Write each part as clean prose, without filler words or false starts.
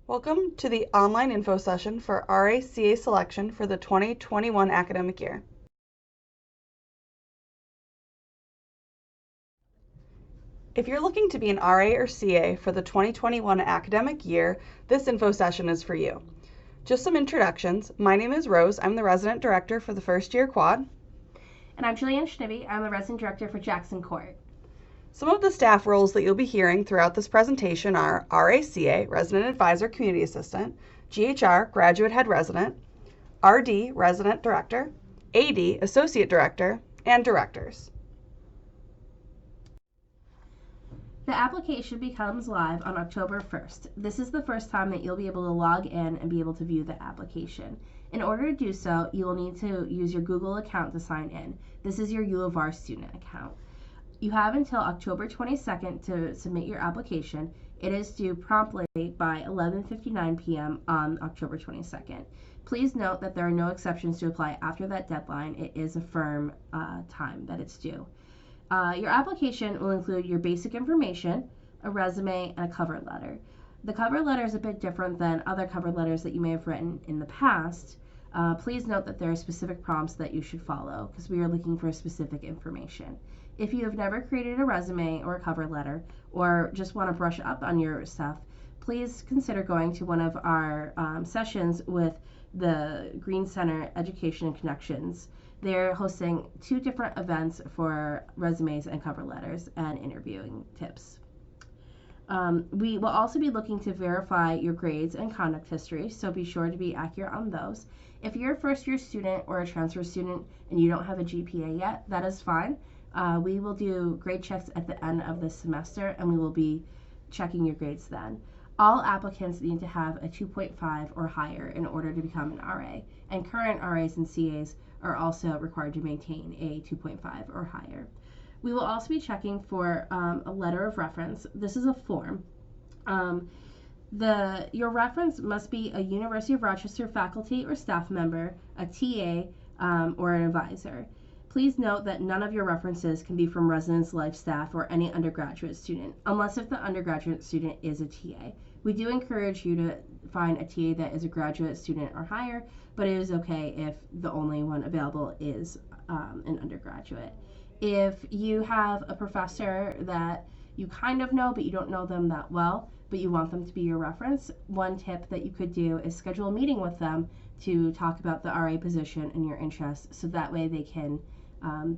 Welcome to the online info session for RA/CA selection for the 2021 academic year. If you're looking to be an RA or CA for the 2021 academic year, this info session is for you. Just some introductions. My name is Rose. I'm the resident director for the first year quad. And I'm Julianne Schnibbe. I'm the resident director for Jackson Court. Some of the staff roles that you'll be hearing throughout this presentation are RA/CA, Resident Advisor Community Assistant, GHR, Graduate Head Resident, RD, Resident Director, AD, Associate Director, and Directors. The application becomes live on October 1st. This is the first time that you'll be able to log in and be able to view the application. In order to do so, you will need to use your Google account to sign in. This is your U of R student account. You have until October 22nd to submit your application. It is due promptly by 11:59 p.m. on October 22nd. Please note that there are no exceptions to apply after that deadline. It is a firm time that it's due. Your application will include your basic information, a resume, and a cover letter. The cover letter is a bit different than other cover letters that you may have written in the past. Please note that there are specific prompts that you should follow because we are looking for specific information. If you have never created a resume or a cover letter or just want to brush up on your stuff, please consider going to one of our sessions with the Green Center Education and Connections. They're hosting 2 different events for resumes and cover letters and interviewing tips. We will also be looking to verify your grades and conduct history, so be sure to be accurate on those. If you're a first-year student or a transfer student and you don't have a GPA yet, that is fine. We will do grade checks at the end of the semester, and we will be checking your grades then. All applicants need to have a 2.5 or higher in order to become an RA, and current RAs and CAs are also required to maintain a 2.5 or higher. We will also be checking for a letter of reference. This is a form. Your reference must be a University of Rochester faculty or staff member, a TA, or an advisor. Please note that none of your references can be from Residence Life staff or any undergraduate student, unless if the undergraduate student is a TA. We do encourage you to find a TA that is a graduate student or higher, but it is okay if the only one available is an undergraduate. If you have a professor that you kind of know, but you don't know them that well, but you want them to be your reference, one tip that you could do is schedule a meeting with them to talk about the RA position and your interests, so that way they can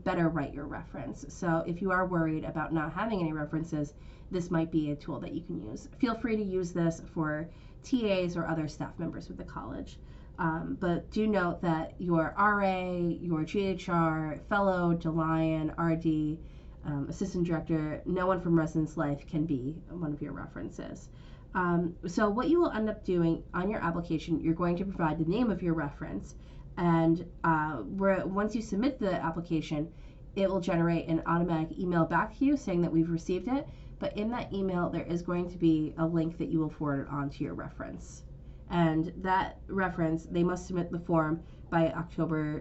better write your reference. So if you are worried about not having any references, this might be a tool that you can use. Feel free to use this for TAs or other staff members with the college. But do note that your RA, your GHR, fellow, DeLion, RD, assistant director, no one from Residence Life can be one of your references. So what you will end up doing on your application, you're going to provide the name of your reference, and once you submit the application, it will generate an automatic email back to you saying that we've received it. But in that email, there is going to be a link that you will forward on to your reference. And that reference, they must submit the form by October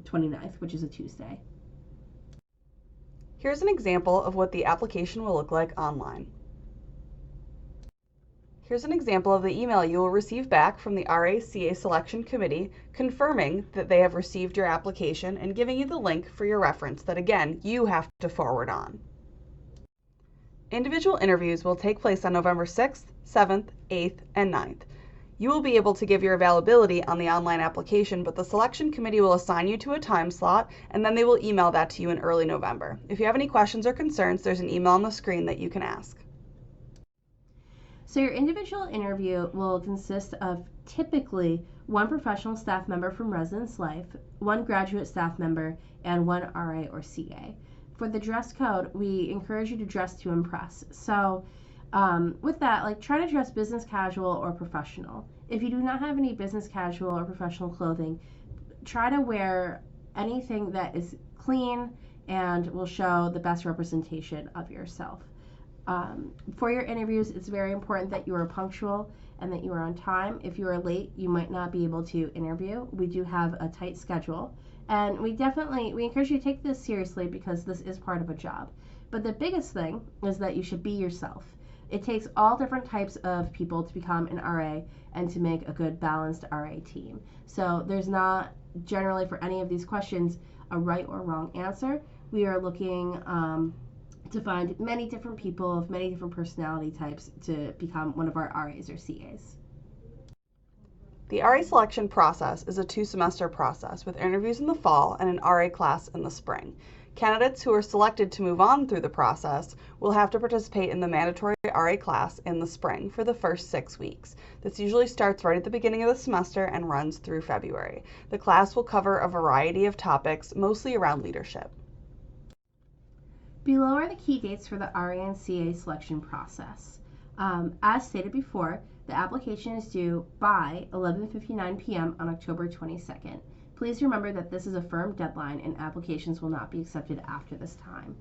29th, which is a Tuesday. Here's an example of what the application will look like online. Here's an example of the email you will receive back from the RA/CA Selection Committee confirming that they have received your application and giving you the link for your reference that, again, you have to forward on. Individual interviews will take place on November 6th, 7th, 8th, and 9th. You will be able to give your availability on the online application, but the selection committee will assign you to a time slot, and then they will email that to you in early November. If you have any questions or concerns, there's an email on the screen that you can ask. So your individual interview will consist of typically one professional staff member from Residence Life, one graduate staff member, and one RA or CA. For the dress code, we encourage you to dress to impress. So with that, try to dress business casual or professional. If you do not have any business casual or professional clothing, try to wear anything that is clean and will show the best representation of yourself. For your interviews, it's very important that you are punctual and that you are on time. If you are late, you might not be able to interview. We do have a tight schedule, and we encourage you to take this seriously because this is part of a job. But the biggest thing is that you should be yourself. It takes all different types of people to become an RA and to make a good balanced RA team. So there's not generally for any of these questions a right or wrong answer. We are looking to find many different people of many different personality types to become one of our RAs or CAs. The RA selection process is a 2-semester process with interviews in the fall and an RA class in the spring. Candidates who are selected to move on through the process will have to participate in the mandatory RA class in the spring for the first 6 weeks. This usually starts right at the beginning of the semester and runs through February. The class will cover a variety of topics, mostly around leadership. Below are the key dates for the RA and CA selection process. As stated before, the application is due by 11:59 p.m. on October 22nd. Please remember that this is a firm deadline and applications will not be accepted after this time.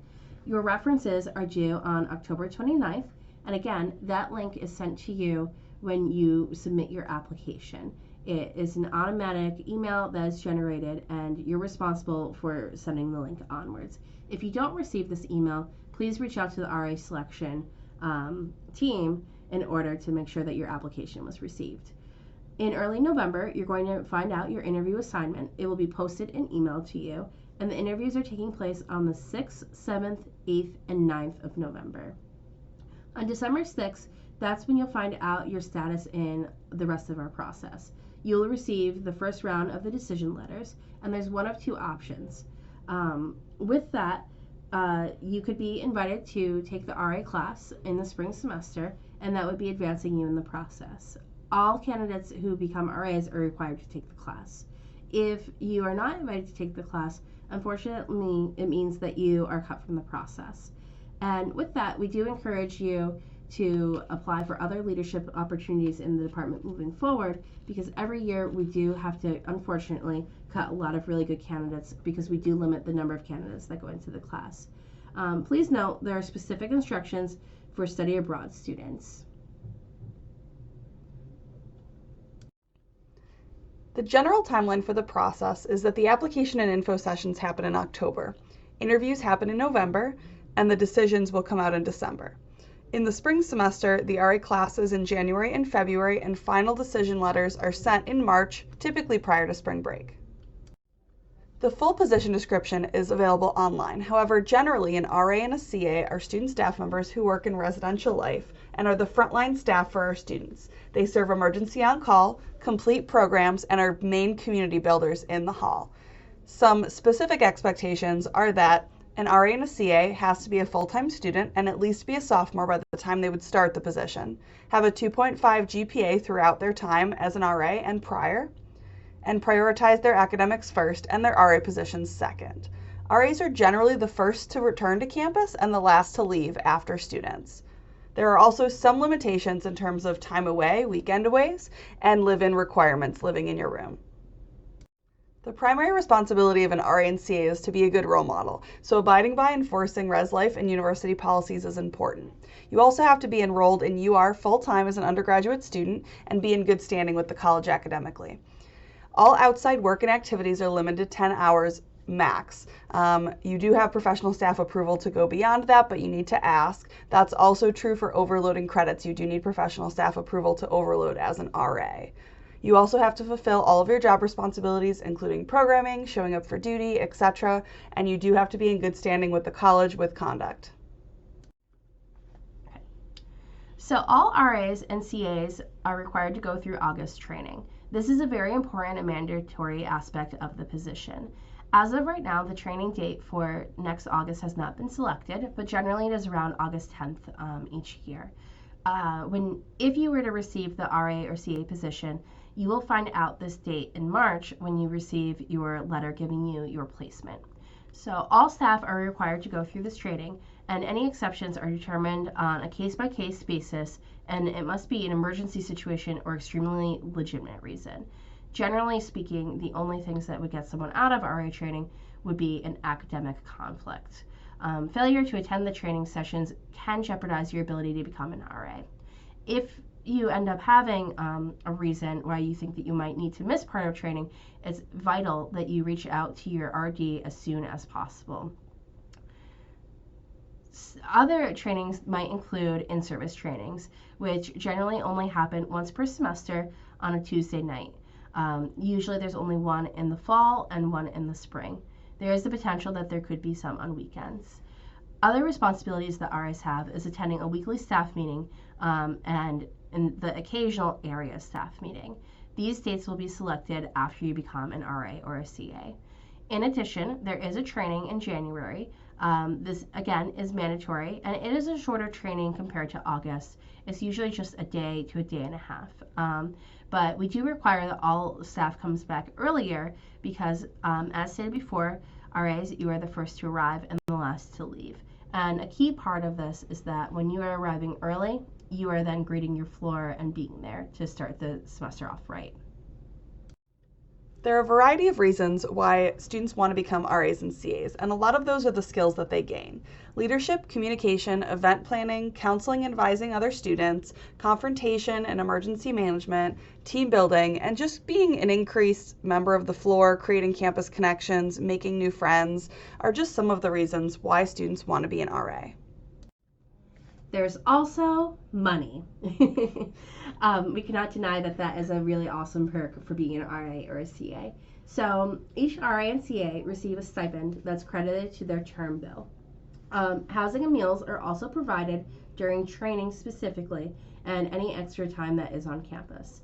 Your references are due on October 29th, and again, that link is sent to you when you submit your application. It is an automatic email that is generated, and you're responsible for sending the link onwards. If you don't receive this email, please reach out to the RA selection team in order to make sure that your application was received. In early November, you're going to find out your interview assignment. It will be posted and emailed to you, and the interviews are taking place on the 6th, 7th, 8th, and 9th of November. On December 6th, that's when you'll find out your status in the rest of our process. You'll receive the first round of the decision letters, and there's one of two options. With that, you could be invited to take the RA class in the spring semester, and that would be advancing you in the process. All candidates who become RAs are required to take the class. If you are not invited to take the class, unfortunately, it means that you are cut from the process. And with that, we do encourage you to apply for other leadership opportunities in the department moving forward, because every year we do have to, unfortunately, cut a lot of really good candidates because we do limit the number of candidates that go into the class. Please note there are specific instructions for study abroad students. The general timeline for the process is that the application and info sessions happen in October, interviews happen in November, and the decisions will come out in December. In the spring semester, the RA classes in January and February, and final decision letters are sent in March, typically prior to spring break. The full position description is available online. However, generally an RA and a CA are student staff members who work in residential life and are the frontline staff for our students. They serve emergency on call, complete programs, and are main community builders in the hall. Some specific expectations are that an RA and a CA has to be a full-time student and at least be a sophomore by the time they would start the position, have a 2.5 GPA throughout their time as an RA and prior, and prioritize their academics first and their RA positions second. RAs are generally the first to return to campus and the last to leave after students. There are also some limitations in terms of time away, weekend aways, and live-in requirements living in your room. The primary responsibility of an RA and CA is to be a good role model, so abiding by enforcing res life and university policies is important. You also have to be enrolled in UR full-time as an undergraduate student and be in good standing with the college academically. All outside work and activities are limited to 10 hours max. You do have professional staff approval to go beyond that, but you need to ask. That's also true for overloading credits. You do need professional staff approval to overload as an RA. You also have to fulfill all of your job responsibilities, including programming, showing up for duty, etc., and you do have to be in good standing with the college with conduct. So all RAs and CAs are required to go through August training. This is a very important and mandatory aspect of the position. As of right now, the training date for next August has not been selected, but generally it is around August 10th each year. If you were to receive the RA or CA position, you will find out this date in March when you receive your letter giving you your placement. So all staff are required to go through this training, and any exceptions are determined on a case-by-case basis, and it must be an emergency situation or extremely legitimate reason. Generally speaking, the only things that would get someone out of RA training would be an academic conflict. Failure to attend the training sessions can jeopardize your ability to become an RA. If you end up having a reason why you think that you might need to miss part of training, it's vital that you reach out to your RD as soon as possible. Other trainings might include in-service trainings, which generally only happen once per semester on a Tuesday night. Usually there's only one in the fall and one in the spring. There is the potential that there could be some on weekends. Other responsibilities that RAs have is attending a weekly staff meeting and in the occasional area staff meeting. These dates will be selected after you become an RA or a CA. In addition, there is a training in January. This, again, is mandatory, and it is a shorter training compared to August. It's usually just a day to a day and a half. But we do require that all staff comes back earlier because, as stated before, RAs, you are the first to arrive and the last to leave. And a key part of this is that when you are arriving early, you are then greeting your floor and being there to start the semester off right. There are a variety of reasons why students want to become RAs and CAs, and a lot of those are the skills that they gain. Leadership, communication, event planning, counseling and advising other students, confrontation and emergency management, team building, and just being an increased member of the floor, creating campus connections, making new friends are just some of the reasons why students want to be an RA. There's also money. We cannot deny that that is a really awesome perk for being an RA or a CA. So each RA and CA receive a stipend that's credited to their term bill. Housing and meals are also provided during training specifically and any extra time that is on campus.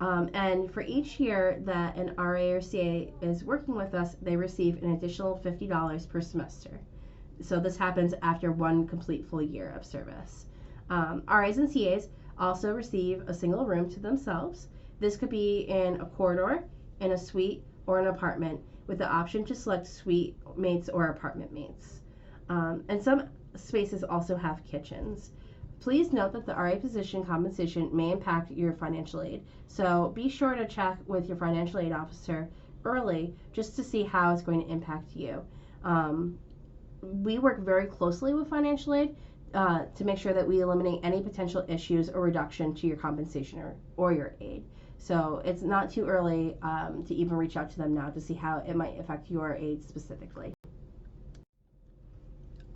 And for each year that an RA or CA is working with us, they receive an additional $50 per semester. So this happens after one complete full year of service. RAs and CAs also receive a single room to themselves. This could be in a corridor, in a suite, or an apartment with the option to select suite mates or apartment mates. And some spaces also have kitchens. Please note that the RA position compensation may impact your financial aid. So be sure to check with your financial aid officer early just to see how it's going to impact you. We work very closely with financial aid to make sure that we eliminate any potential issues or reduction to your compensation or your aid. So it's not too early to even reach out to them now to see how it might affect your aid specifically.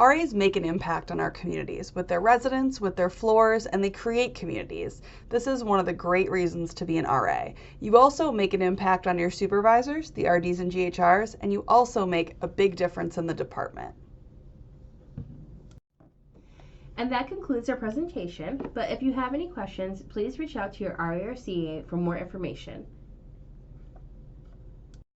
RAs make an impact on our communities with their residents, with their floors, and they create communities. This is one of the great reasons to be an RA. You also make an impact on your supervisors, the RDs and GHRs, and you also make a big difference in the department. And that concludes our presentation, but if you have any questions, please reach out to your RA or CA for more information.